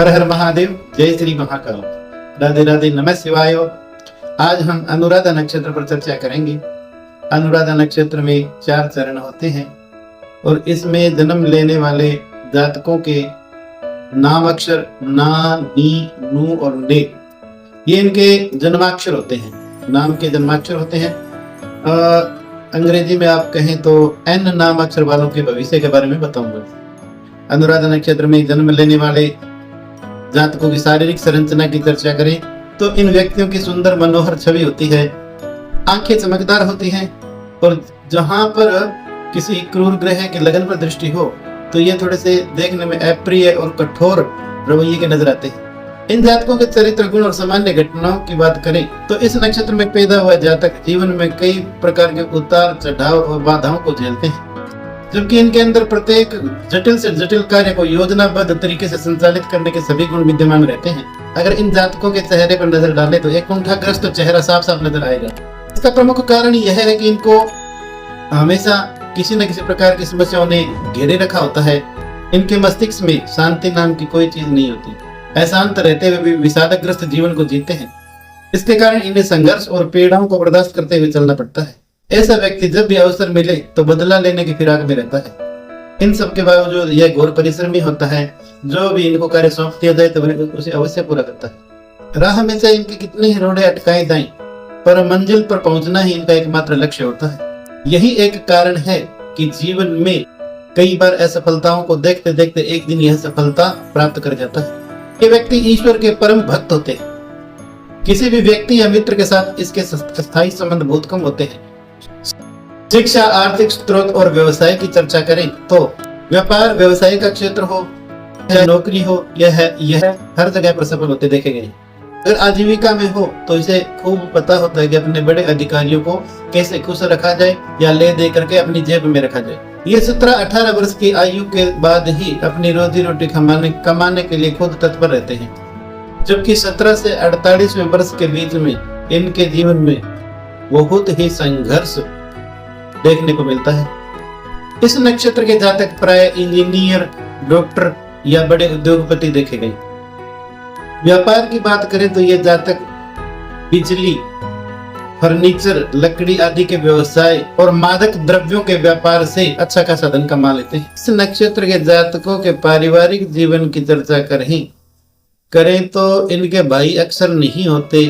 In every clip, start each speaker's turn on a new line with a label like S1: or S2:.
S1: हर हर महादेव, जय श्री महाकाल, राधे राधे, नमः शिवाय। आज हम अनुराधा नक्षत्र पर चर्चा करेंगे। अनुराधा नक्षत्र में 4 चरण होते हैं और इसमें जन्म लेने वाले जातकों के नाम अक्षर ना, नी, नू और ने, ये इनके जन्माक्षर होते हैं, नाम के जन्माक्षर होते हैं। अंग्रेजी में आप कहें तो एन नाम अक्षर वालों के भविष्य के बारे में बताऊंगा। अनुराधा नक्षत्र में जन्म लेने वाले जातकों की शारीरिक संरचना की चर्चा करें तो इन व्यक्तियों की सुंदर मनोहर छवि होती है, आंखें चमकदार होती हैं और जहां पर किसी क्रूर ग्रह के लगन पर दृष्टि हो तो ये थोड़े से देखने में अप्रिय और कठोर रवैये के नजर आते हैं। इन जातकों के चरित्र गुण और सामान्य घटनाओं की बात करें तो इस नक्षत्र में पैदा हुआ जातक जीवन में कई प्रकार के उतार चढ़ाव और बाधाओं को झेलते हैं, जबकि इनके अंदर प्रत्येक जटिल से जटिल कार्य को योजनाबद्ध तरीके से संचालित करने के सभी गुण विद्यमान रहते हैं। अगर इन जातकों के चेहरे पर नजर डालें तो एक कुंठाग्रस्त चेहरा साफ साफ नजर आएगा। इसका प्रमुख कारण यह है कि इनको हमेशा किसी न किसी प्रकार की समस्याओं ने घेरे रखा होता है। इनके मस्तिष्क में शांति नाम की कोई चीज नहीं होती, अशांत रहते हुए भी विषादग्रस्त जीवन को जीते हैं। इसके कारण इन्हें संघर्ष और पीड़ाओं को बर्दाश्त करते हुए चलना पड़ता है। ऐसा व्यक्ति जब भी अवसर मिले तो बदला लेने की फिराक में रहता है। इन सब के बावजूद यह घोर परिश्रमी होता है। जो भी इनको कार्य सौंप दिया जाए तो वह उसे अवश्य पूरा करता है। राह में चाहे इनके कितने ही रोड़े अटकाए जाएं, पर मंजिल पर पहुंचना ही इनका एकमात्र लक्ष्य होता है। यही एक कारण है कि जीवन में कई बार असफलताओं को देखते देखते एक दिन यह सफलता प्राप्त कर जाता है। ये व्यक्ति ईश्वर के परम भक्त होते हैं। किसी भी व्यक्ति या मित्र के साथ इसके स्थायी संबंध बहुत कम होते हैं। शिक्षा, आर्थिक स्रोत और व्यवसाय की चर्चा करें तो व्यापार व्यवसाय का क्षेत्र हो या नौकरी हो, यह हर जगह पर सफल होते देखे गए। अगर आजीविका में हो तो इसे खूब पता होता है कि अपने बड़े अधिकारियों को कैसे खुश रखा जाए या ले दे करके अपनी जेब में रखा जाए। ये 17-18 वर्ष की आयु के बाद ही अपनी रोजी रोटी कमाने के लिए खुद तत्पर रहते हैं, जबकि 17 से 48वें वर्ष के बीच में इनके जीवन में बहुत ही संघर्ष देखने को मिलता है। इस नक्षत्र के जातक प्राय इंजीनियर, डॉक्टर या बड़े उद्योगपति देखे गए। व्यापार की बात करें तो यह जातक बिजली, फर्नीचर, लकड़ी आदि के व्यवसाय और मादक द्रव्यों के व्यापार से अच्छा खासा धन कमा लेते हैं। इस नक्षत्र के जातकों के पारिवारिक जीवन की चर्चा करें तो इनके भाई अक्सर नहीं होते।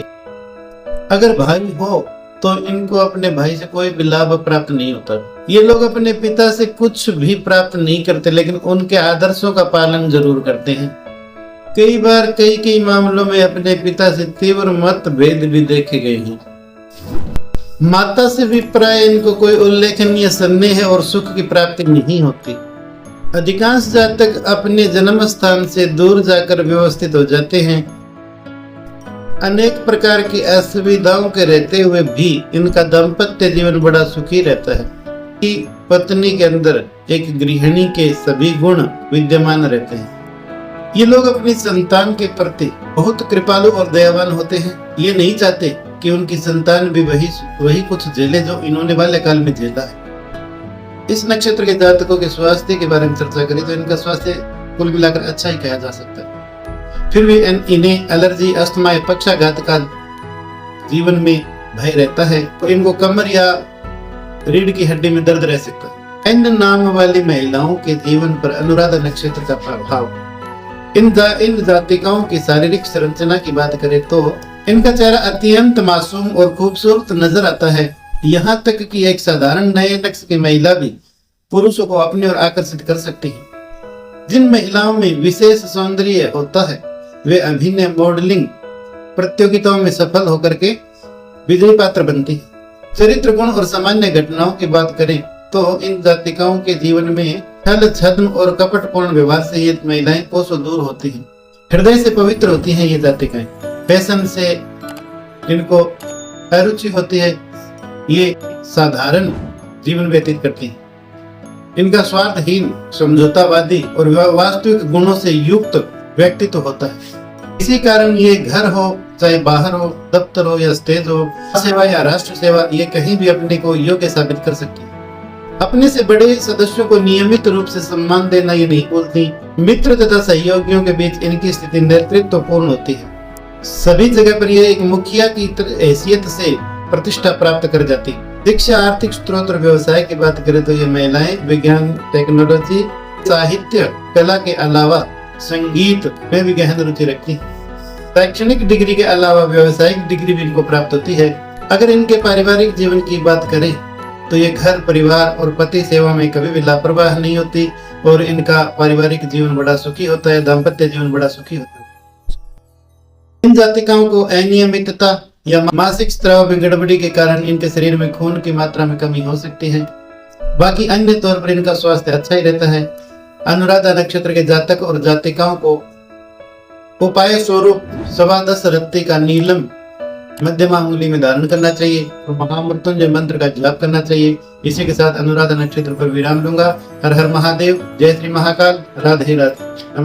S1: अगर भाई हो तो इनको अपने भाई से कोई भी लाभ प्राप्त नहीं होता। ये लोग अपने पिता से कुछ भी प्राप्त नहीं करते, लेकिन उनके आदर्शों का पालन जरूर करते हैं। कई बार कई मामलों में अपने पिता से तीव्र मतभेद भी देखे गए हैं। माता से भी प्राय इनको कोई उल्लेखनीय स्नेह और सुख की प्राप्ति नहीं होती। अधिकांश जातक अपने जन्म स्थान से दूर जाकर व्यवस्थित हो जाते हैं। अनेक प्रकार की असुविधाओं के रहते हुए भी इनका दाम्पत्य जीवन बड़ा सुखी रहता है। कि पत्नी के अंदर एक गृहिणी के सभी गुण विद्यमान रहते हैं। ये लोग अपनी संतान के प्रति बहुत कृपालु और दयावान होते हैं। ये नहीं चाहते कि उनकी संतान भी वही कुछ झेले जो इन्होंने बाल्यकाल में झेला है। इस नक्षत्र के जातकों के स्वास्थ्य के बारे में चर्चा करें तो इनका स्वास्थ्य कुल मिलाकर अच्छा ही कहा जा सकता है। फिर भी इन्हें एलर्जी, अस्थमा, पक्षाघात का जीवन में भय रहता है तो इनको कमर या रीढ़ की हड्डी में दर्द रह सकता है। एन नाम वाली महिलाओं के जीवन पर अनुराधा नक्षत्र का प्रभाव। इन जातिकाओं की शारीरिक संरचना की बात करें तो इनका चेहरा अत्यंत मासूम और खूबसूरत नजर आता है। यहाँ तक कि एक साधारण नए नक्श की महिला भी पुरुषों को अपनी ओर आकर्षित कर सकती है। जिन महिलाओं में विशेष सौंदर्य होता है वे अभिनय, मॉडलिंग प्रतियोगिताओं में सफल होकर के विजयी पात्र बनती है। चरित्र गुण और सामान्य घटनाओं की बात करें तो इन जातिकाओं के जीवन में छल, छद्म और कपटपूर्ण व्यवहार से ये महिलाएं कोसों दूर होती हैं। हृदय से पवित्र होती हैं ये जातिकाएं। फैशन से इनको अरुचि होती है। ये साधारण जीवन व्यतीत करती हैं। इनका स्वार्थहीन, समझौतावादी और वास्तविक गुणों से युक्त व्यक्तित्व होता है। इसी कारण ये घर हो चाहे बाहर हो, दफ्तर हो या स्टेज हो, सेवा या राष्ट्र सेवा, ये कहीं भी अपने को योग्य साबित कर सकती है। अपने से बड़े सदस्यों को नियमित रूप से सम्मान देना ये नहीं भूलती। मित्र तथा सहयोगियों के बीच इनकी स्थिति नेतृत्वपूर्ण होती है। सभी जगह पर यह एक मुखिया की हैसियत से प्रतिष्ठा प्राप्त कर जाती। शिक्षा, आर्थिक स्रोत और व्यवसाय की बात करें तो ये महिलाएं विज्ञान, टेक्नोलॉजी, साहित्य, कला के अलावा संगीत में भी गहन रुचि रखती हैं। शैक्षणिक डिग्री के अलावा व्यवसायिक डिग्री भी इनको प्राप्त होती है। अगर इनके पारिवारिक जीवन की बात करें तो ये घर, परिवार और पति सेवा में कभी भी लापरवाह नहीं होती और इनका पारिवारिक जीवन बड़ा सुखी होता है, दाम्पत्य जीवन बड़ा सुखी होता है। इन जातिकाओं को अनियमितता या मासिक स्राव में गड़बड़ी के कारण इनके शरीर में खून की मात्रा में कमी हो सकती है। बाकी अन्य तौर पर इनका स्वास्थ्य अच्छा ही रहता है। अनुराधा नक्षत्र के जातक और जातिकाओं को उपाय स्वरूप 10.25 रत्ती का नीलम मध्यमा अंगुली में धारण करना चाहिए और महामृत्युंजय मंत्र का जाप करना चाहिए। इसी के साथ अनुराधा नक्षत्र पर विराम लूंगा। हर हर महादेव, जय श्री महाकाल, राधे राधे।